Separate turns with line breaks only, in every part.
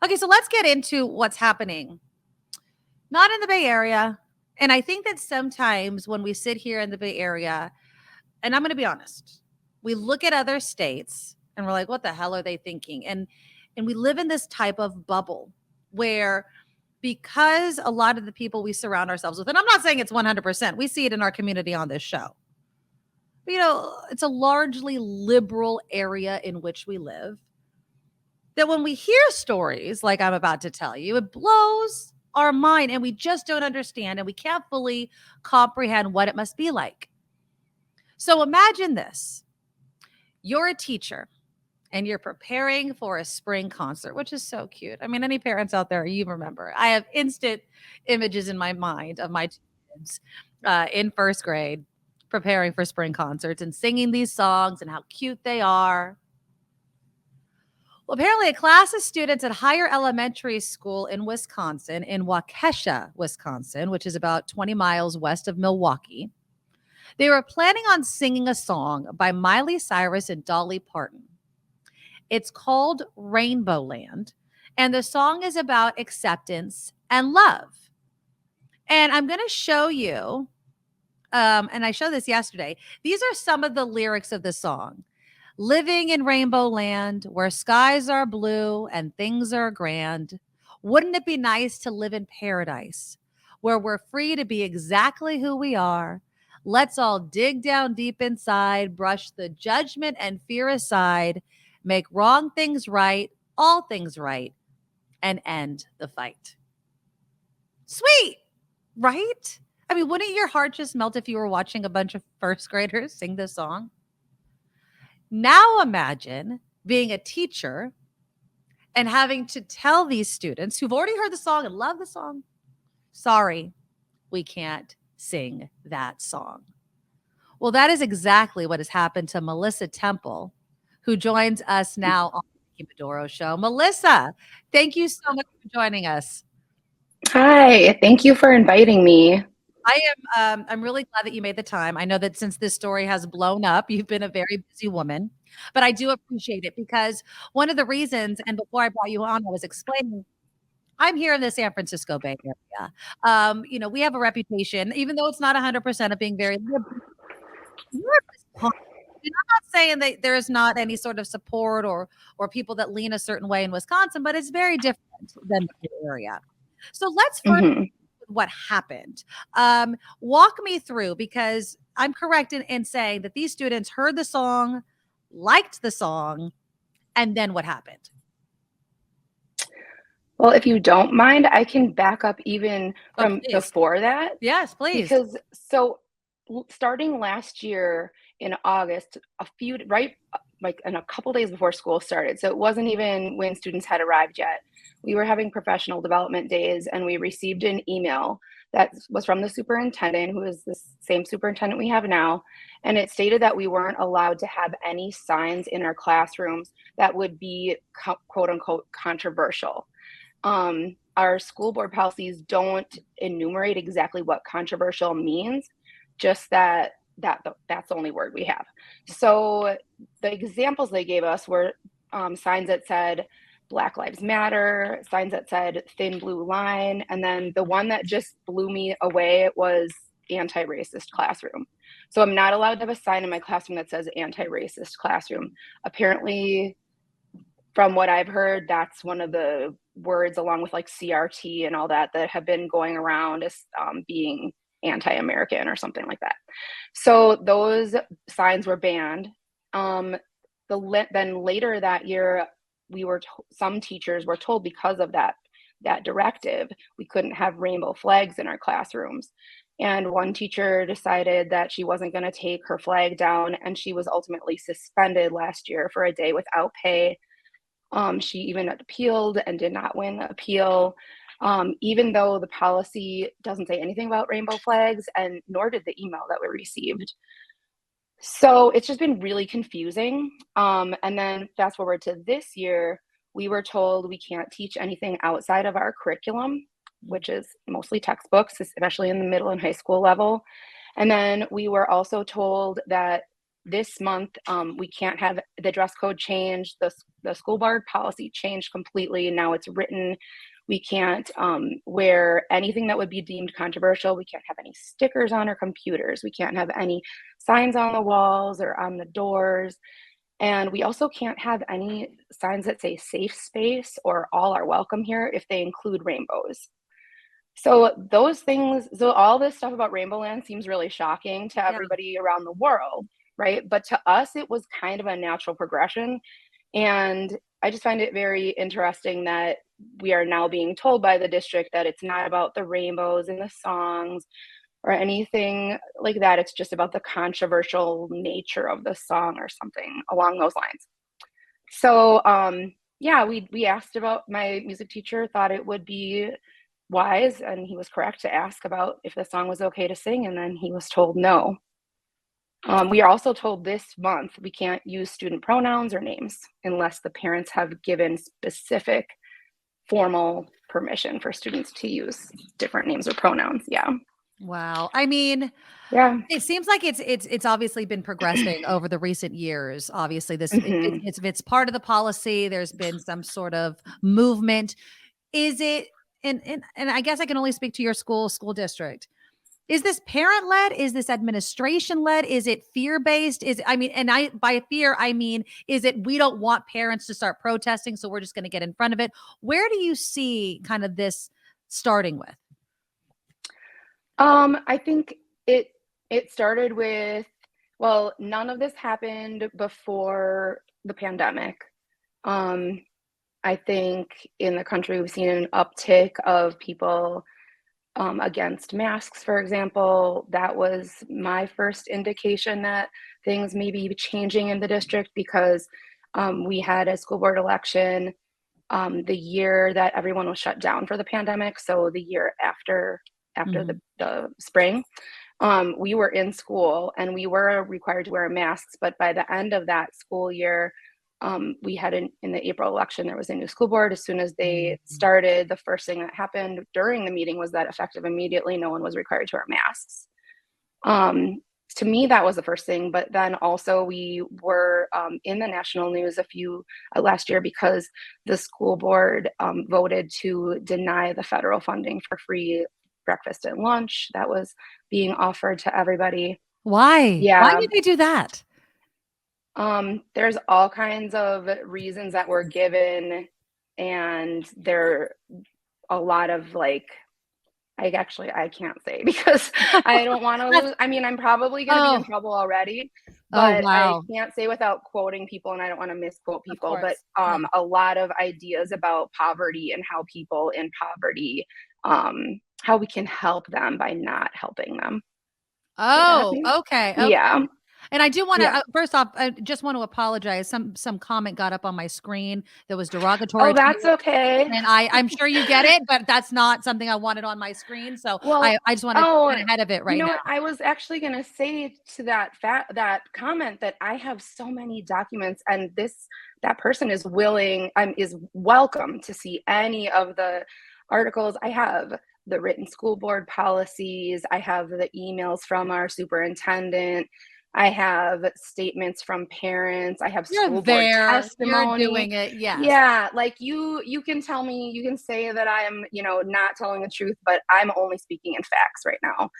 Okay, so let's get into what's happening. Not in the Bay Area. And I think that sometimes when we sit here in the Bay Area, and I'm going to be honest, we look at other states and we're like, what the hell are they thinking? And we live in this type of bubble where because a lot of the people we surround ourselves with, and I'm not saying it's 100%, we see it in our community on this show. But, it's a largely liberal area in which we live. That when we hear stories like I'm about to tell you, it blows our mind and we just don't understand and we can't fully comprehend what it must be like. So imagine this. You're a teacher and you're preparing for a spring concert, which is so cute. I mean, any parents out there, you remember. I have instant images in my mind of my kids in first grade preparing for spring concerts and singing these songs and how cute they are. Well, apparently a class of students at Higher Elementary School in Wisconsin, in Waukesha, Wisconsin, which is about 20 miles west of Milwaukee, they were planning on singing a song by Miley, Cyrus, and Dolly Parton. It's called Rainbowland, and the song is about acceptance and love. And I'm going to show you, and I showed this yesterday. These are some of the lyrics of the song. Living in Rainbow Land, where skies are blue and things are grand. Wouldn't it be nice to live in paradise, where we're free to be exactly who we are? Let's all dig down deep inside, brush the judgment and fear aside, make wrong things right, all things right, and end the fight. Sweet, right? I mean, wouldn't your heart just melt if you were watching a bunch of first graders sing this song? Now imagine being a teacher and having to tell these students who've already heard the song and love the song, sorry, we can't sing that song. Well, that is exactly what has happened to Melissa Tempel, who joins us now on the Maduro Show. Melissa, thank you so much for joining us.
Hi, thank you for inviting me.
I'm really glad that you made the time. I know that since this story has blown up, you've been a very busy woman, but I do appreciate it because one of the reasons, and before I brought you on, I was explaining, I'm here in the San Francisco Bay Area. We have a reputation, even though it's not 100% of being very liberal. I'm not saying that there is not any sort of support or people that lean a certain way in Wisconsin, but it's very different than the Bay Area. So let's first what happened. Walk me through, because I'm correct in saying that these students heard the song, liked the song, and then what happened?
Well, if you don't mind, I can back up even from before that.
Yes, please.
Because starting last year in August, in a couple days before school started, so it wasn't even when students had arrived yet, we were having professional development days and we received an email that was from the superintendent, who is the same superintendent we have now. And it stated that we weren't allowed to have any signs in our classrooms that would be quote unquote controversial. Our school board policies don't enumerate exactly what controversial means, just that's the only word we have. So the examples they gave us were signs that said Black Lives Matter, signs that said thin blue line, and then the one that just blew me away was anti-racist classroom. So I'm not allowed to have a sign in my classroom that says anti-racist classroom. Apparently, from what I've heard, that's one of the words, along with like CRT and all that have been going around as being anti-American or something like that. So those signs were banned. Then later that year, some teachers were told, because of that directive, we couldn't have rainbow flags in our classrooms. And one teacher decided that she wasn't going to take her flag down, and she was ultimately suspended last year for a day without pay. She even appealed and did not win the appeal, even though the policy doesn't say anything about rainbow flags, and nor did the email that we received. So it's just been really confusing. And then fast forward to this year, we were told we can't teach anything outside of our curriculum, which is mostly textbooks, especially in the middle and high school level. And then we were also told that this month, we can't have the dress code changed. The school board policy changed completely. Now it's written. We can't wear anything that would be deemed controversial. We can't have any stickers on our computers. We can't have any signs on the walls or on the doors. And we also can't have any signs that say safe space or all are welcome here if they include rainbows. So those things, so all this stuff about Rainbowland seems really shocking to everybody around the world, right? But to us, it was kind of a natural progression. And I just find it very interesting that we are now being told by the district that it's not about the rainbows and the songs or anything like that. It's just about the controversial nature of the song or something along those lines. So yeah, we asked about, my music teacher thought it would be wise, and he was correct to ask about if the song was okay to sing, and then he was told no. We are also told this month we can't use student pronouns or names unless the parents have given specific formal permission for students to use different names or pronouns. Yeah.
Wow. I mean,
yeah,
it seems like it's obviously been progressing over the recent years. Obviously, it's part of the policy. There's been some sort of movement. Is it? And I guess I can only speak to your school district. Is this parent led? Is this administration led? Is it fear based? By fear, I mean, is it, we don't want parents to start protesting, so we're just going to get in front of it? Where do you see kind of this starting with?
I think it started with, well, none of this happened before the pandemic. I think in the country we've seen an uptick of people against masks, for example. That was my first indication that things may be changing in the district, because we had a school board election the year that everyone was shut down for the pandemic. So the year after the spring, we were in school and we were required to wear masks. But by the end of that school year, we had in the April election, there was a new school board. As soon as they started, the first thing that happened during the meeting was that effective immediately, no one was required to wear masks. To me, that was the first thing. But then also we were in the national news last year because the school board voted to deny the federal funding for free breakfast and lunch that was being offered to everybody.
Why?
Yeah.
Why did they do that?
There's all kinds of reasons that were given, and there a lot of I can't say because I don't want to lose. I mean, I'm probably going to be in trouble already, but I can't say without quoting people, and I don't want to misquote people, but a lot of ideas about poverty and how people in poverty, how we can help them by not helping them.
Oh, okay.
Yeah.
And I do want to, first off, I just want to apologize. Some comment got up on my screen that was derogatory.
Oh, that's okay.
And I'm sure you get it, but that's not something I wanted on my screen. So I just want to get ahead of it right now.
What, I was actually going to say to that comment that I have so many documents, and that person is welcome to see any of the articles. I have the written school board policies. I have the emails from our superintendent. I have statements from parents. I have school board testimony.
You're doing it. Yes.
Yeah. You can tell me, you can say that I'm, not telling the truth, but I'm only speaking in facts right now.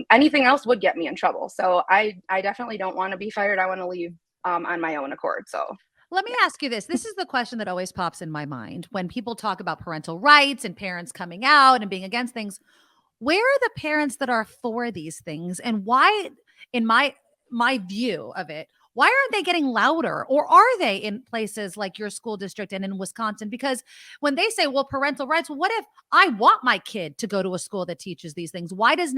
Anything else would get me in trouble. So I definitely don't want to be fired. I want to leave on my own accord. So
let me ask you this. This is the question that always pops in my mind when people talk about parental rights and parents coming out and being against things. Where are the parents that are for these things, and why, in my view of it, why aren't they getting louder? Or are they in places like your school district and in Wisconsin? Because when they say, well, parental rights, well, what if I want my kid to go to a school that teaches these things? Why does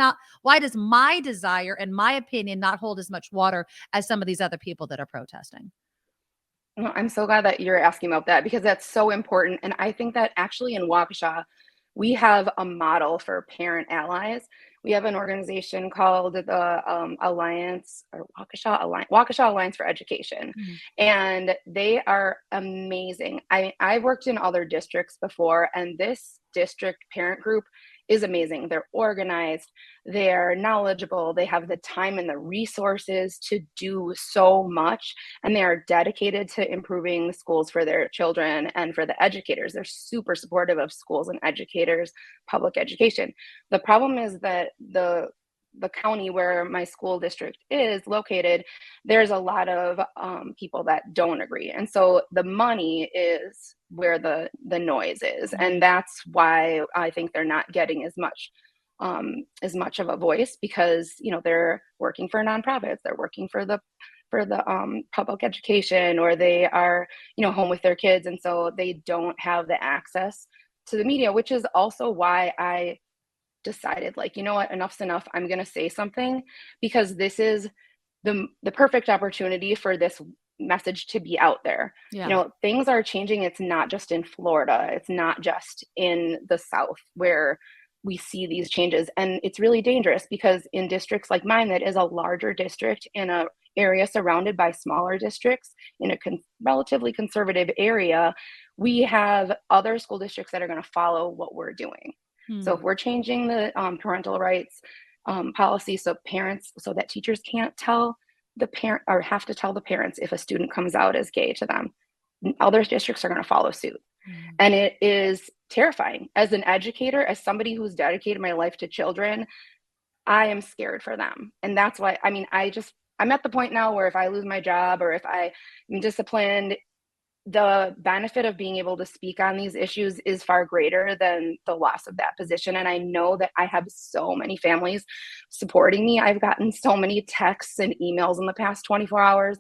my desire and my opinion not hold as much water as some of these other people that are protesting?
Well, I'm so glad that you're asking about that, because that's so important. And I think that actually in Waukesha, we have a model for parent allies. We have an organization called the Waukesha Alliance for Education. And they are amazing. I've worked in other districts before, and this district parent group is amazing. They're organized, they're knowledgeable, they have the time and the resources to do so much, and they are dedicated to improving the schools for their children and for the educators. They're super supportive of schools and educators, public education. The problem is that the county where my school district is located, there's a lot of people that don't agree. And so the money is where the noise is. And that's why I think they're not getting as much of a voice, because, you know, they're working for nonprofits, they're working for the public education, or they are, you know, home with their kids. And so they don't have the access to the media, which is also why I decided, like, you know what, enough's enough. I'm going to say something, because this is the perfect opportunity for this message to be out there.
Yeah.
You know, things are changing. It's not just in Florida. It's not just in the South where we see these changes. And it's really dangerous, because in districts like mine, that is a larger district in a area surrounded by smaller districts in a relatively conservative area, we have other school districts that are going to follow what we're doing. So if we're changing the parental rights policy, so that teachers can't tell the parent, or have to tell the parents if a student comes out as gay to them, other districts are going to follow suit. And it is terrifying. As an educator, as somebody who's dedicated my life to children, I am scared for them. And that's why, I mean, I'm at the point now where if I lose my job, or if I am disciplined, the benefit of being able to speak on these issues is far greater than the loss of that position. And I know that I have so many families supporting me. I've gotten so many texts and emails in the past 24 hours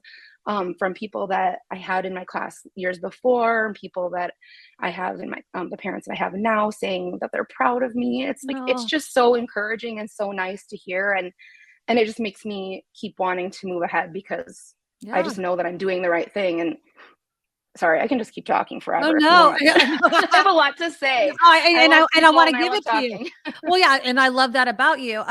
from people that I had in my class years before, and people that I have in my, the parents I have now, saying that they're proud of me. It's like, it's just so encouraging and so nice to hear. And it just makes me keep wanting to move ahead, because I just know that I'm doing the right thing. And sorry, I can just keep talking forever.
Oh, no.
I have a lot to say.
I want to give it to you. Well, yeah. And I love that about you.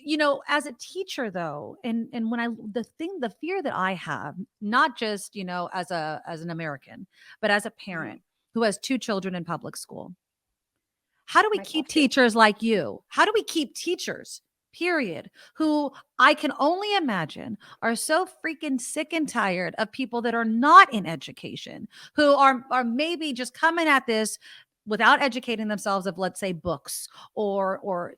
You know, as a teacher though, and when the fear that I have, not just, you know, as an American, but as a parent who has 2 children in public school, how do we keep teachers like you? How do we keep teachers, period, who I can only imagine are so freaking sick and tired of people that are not in education, who are maybe just coming at this without educating themselves of, let's say, books, or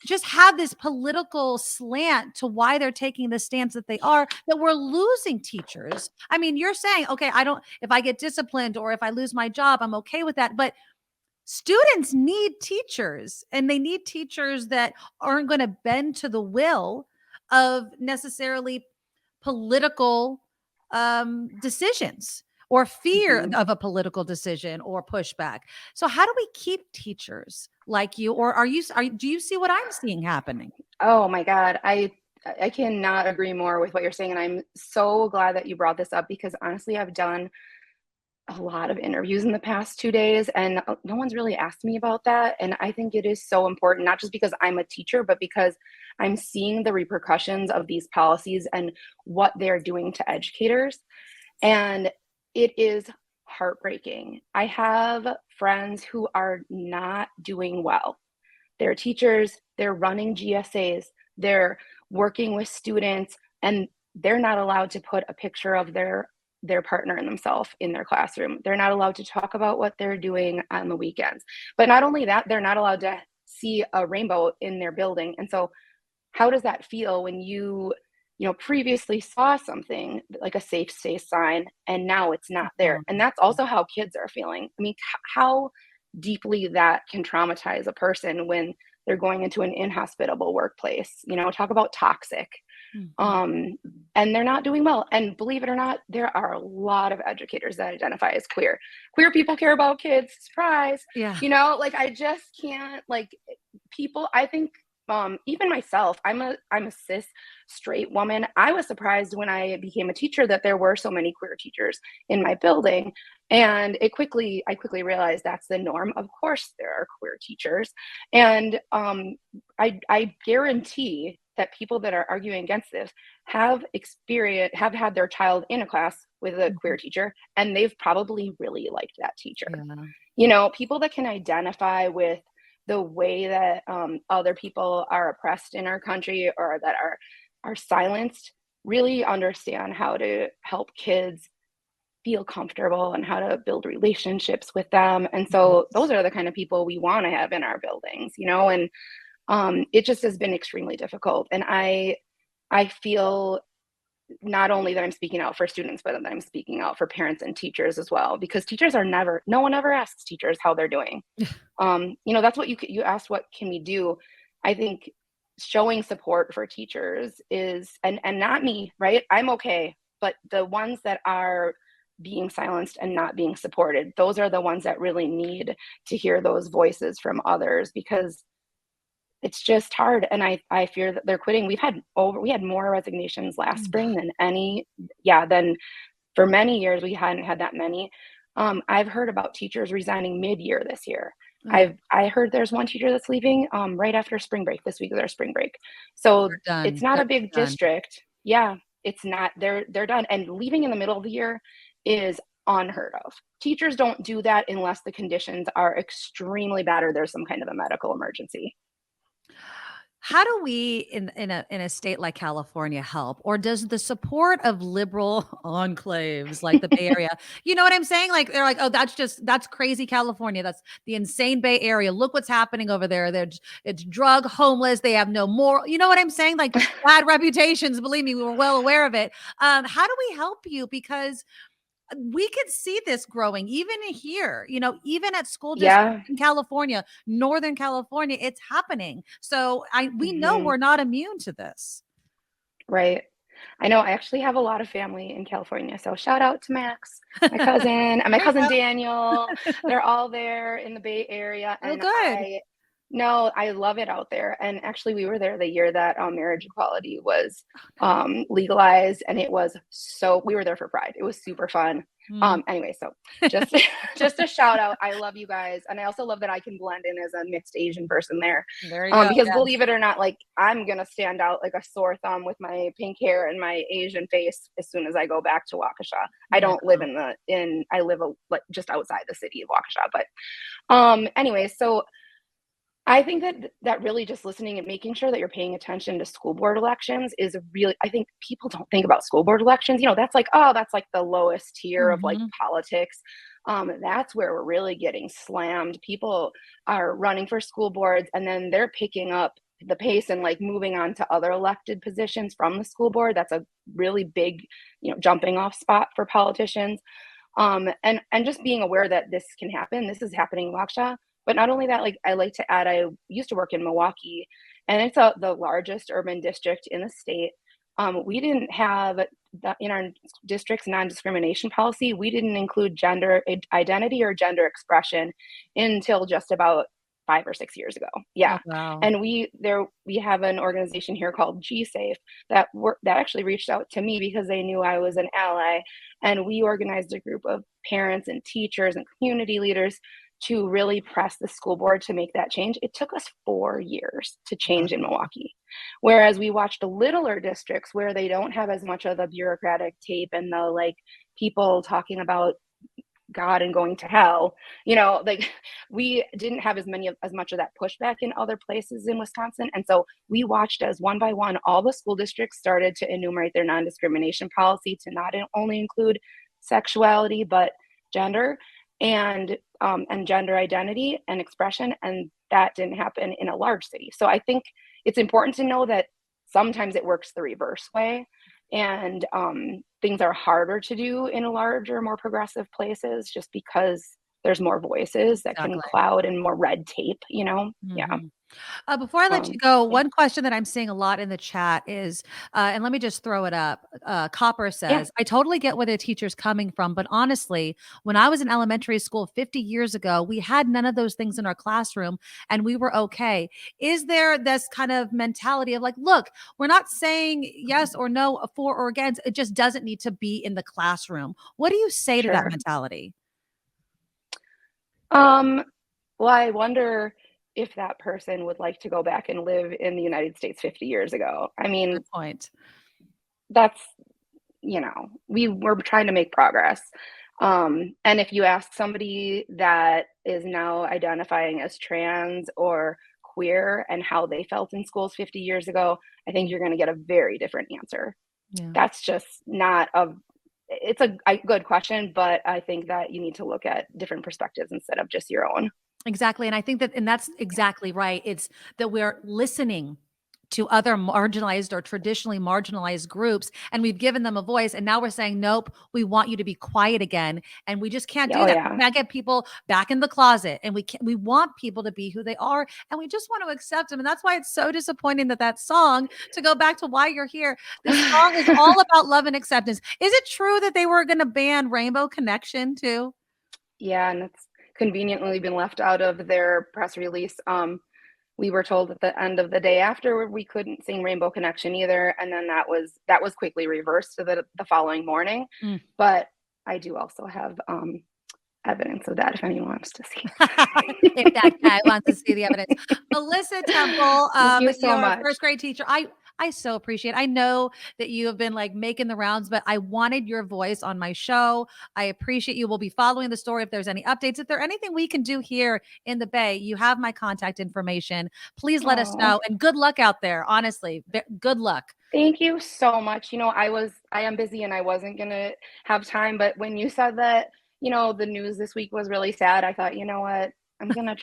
just have this political slant to why they're taking the stance that they are, that we're losing teachers. I mean, you're saying, okay, if I get disciplined or if I lose my job, I'm okay with that. But students need teachers, and they need teachers that aren't going to bend to the will of necessarily political decisions, or fear of a political decision or pushback. So how do we keep teachers like you? Or do you see what I'm seeing happening?
Oh my God. I cannot agree more with what you're saying. And I'm so glad that you brought this up, because honestly, I've done a lot of interviews in the past 2 days, and no one's really asked me about that. And I think it is so important, not just because I'm a teacher, but because I'm seeing the repercussions of these policies and what they're doing to educators. And it is heartbreaking. I have friends who are not doing well. They're teachers, they're running GSAs, they're working with students, and they're not allowed to put a picture of their partner and themselves in their classroom. They're not allowed to talk about what they're doing on the weekends. But not only that, they're not allowed to see a rainbow in their building. And so how does that feel when you previously saw something like a safe space sign, and now it's not there? And that's also how kids are feeling. I mean, how deeply that can traumatize a person when they're going into an inhospitable workplace. Talk about toxic. And they're not doing well. And believe it or not, there are a lot of educators that identify as queer. Queer people care about kids. Surprise.
Yeah.
I just can't, people, I think, even myself, I'm a cis straight woman. I was surprised when I became a teacher that there were so many queer teachers in my building. And I quickly realized that's the norm. Of course, there are queer teachers. And I guarantee that people that are arguing against this have had their child in a class with a queer teacher, and they've probably really liked that teacher. Yeah. People that can identify with the way that other people are oppressed in our country or that are silenced, really understand how to help kids feel comfortable and how to build relationships with them. And so those are the kind of people we want to have in our buildings, you know, and it just has been extremely difficult. And I feel not only that I'm speaking out for students, but that I'm speaking out for parents and teachers as well, because teachers are no one ever asks teachers how they're doing. You know, that's what you asked, what can we do? I think showing support for teachers is, and not me, right? I'm okay. But the ones that are being silenced and not being supported, those are the ones that really need to hear those voices from others, because it's just hard. And I fear that they're quitting. We had more resignations last spring than for many years. We hadn't had that many. I've heard about teachers resigning mid-year this year. I heard there's one teacher that's leaving right after spring break. This week is our spring break. So it's not a big district. Yeah, it's not. They're done. And leaving in the middle of the year is unheard of. Teachers don't do that unless the conditions are extremely bad or there's some kind of a medical emergency.
How do we in a state like California help? Or does the support of liberal enclaves like the Bay Area, you know what I'm saying? Like they're like, oh, that's crazy California. That's the insane Bay Area. Look what's happening over there. It's drug homeless. They have no moral, you know what I'm saying? Like bad reputations. Believe me, we were well aware of it. How do we help you? Because we could see this growing even here, you know, even at school districts in California, Northern California, it's happening. So we know we're not immune to this.
Right. I know I actually have a lot of family in California. So shout out to Max, my cousin, and my cousin Daniel. They're all there in the Bay Area. And
good.
I love it out there. And actually, we were there the year that marriage equality was legalized, and we were there for Pride. It was super fun. Anyway, so just a shout out. I love you guys, and I also love that I can blend in as a mixed Asian person there.
There you go.
Because believe it or not, like I'm gonna stand out like a sore thumb with my pink hair and my Asian face as soon as I go back to Waukesha. I don't live I live just outside the city of Waukesha, but anyway, so I think that really just listening and making sure that you're paying attention to school board elections is I think people don't think about school board elections. You know, that's like the lowest tier of like politics. That's where we're really getting slammed. People are running for school boards and then they're picking up the pace and like moving on to other elected positions from the school board. That's a really big, jumping off spot for politicians. And just being aware that this can happen. This is happening in Waukesha. But not only that, like I like to add, I used to work in Milwaukee, and it's the largest urban district in the state. We didn't have in our district's non-discrimination policy, we didn't include gender identity or gender expression until just about 5 or 6 years ago. Yeah.
Oh, wow.
And we have an organization here called G-Safe that actually reached out to me because they knew I was an ally. And we organized a group of parents and teachers and community leaders to really press the school board to make that change. It took us 4 years to change in Milwaukee. Whereas we watched littler districts where they don't have as much of the bureaucratic tape and the like people talking about God and going to hell, like we didn't have as much of that pushback in other places in Wisconsin. And so we watched as one by one, all the school districts started to enumerate their non-discrimination policy to not only include sexuality, but gender and gender identity and expression. And that didn't happen in a large city. So I think it's important to know that sometimes it works the reverse way. And things are harder to do in larger, more progressive places just because there's more voices that can cloud and more red tape, Yeah.
Before I let you go, one question that I'm seeing a lot in the chat is, and let me just throw it up. Copper says, I totally get where the teacher's coming from, but honestly, when I was in elementary school 50 years ago, we had none of those things in our classroom and we were okay. Is there this kind of mentality of like, look, we're not saying yes or no, for or against, it just doesn't need to be in the classroom. What do you say to that mentality?
Well, I wonder if that person would like to go back and live in the United States 50 years ago. I mean,
good point.
That's, we're trying to make progress. And if you ask somebody that is now identifying as trans or queer and how they felt in schools 50 years ago, I think you're going to get a very different answer.
Yeah.
That's just not a it's a good question, but I think that you need to look at different perspectives instead of just your own.
Exactly. And I think that, and that's exactly right. It's that we're listening to other marginalized or traditionally marginalized groups, and we've given them a voice. And now we're saying, nope, we want you to be quiet again. And we just can't do
Oh
that.
yeah.
We can't get people back in the closet, and we want people to be who they are, and we just want to accept them. And that's why it's so disappointing that that song, to go back to why you're here, this song is all about love and acceptance. Is it true that they were going to ban Rainbow Connection too?
Yeah, and it's conveniently been left out of their press release. We were told at the end of the day after we couldn't sing Rainbow Connection either, and then that was quickly reversed to the following morning.
Mm.
But I do also have evidence of that if anyone wants to see.
If that guy wants to see the evidence. Melissa Tempel,
Thank you so
you're a
much.
first grade teacher. I so appreciate. I know that you have been like making the rounds, but I wanted your voice on my show. I appreciate you. We'll be following the story if there's any updates. If there's anything we can do here in the Bay, you have my contact information. Please let us know. And good luck out there. Honestly, good luck.
Thank you so much. I am busy and I wasn't gonna have time, but when you said that, the news this week was really sad, I thought, you know what? I'm gonna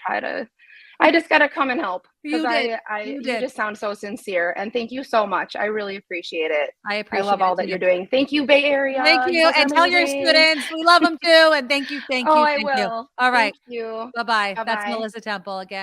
I just gotta come and help because
You did.
you
You did.
just sound so sincere. And thank you so much. I really appreciate it.
I
I
appreciate
love all
it
that
too.
you're doing. Thank you, Bay Area.
Thank you.
guys are
And tell your
amazing.
students we love them too. And thank you. Thank
Oh,
you.
I
Thank you.
will.
All right.
Thank you.
Bye-bye. That's
Bye-bye.
Melissa Tempel again.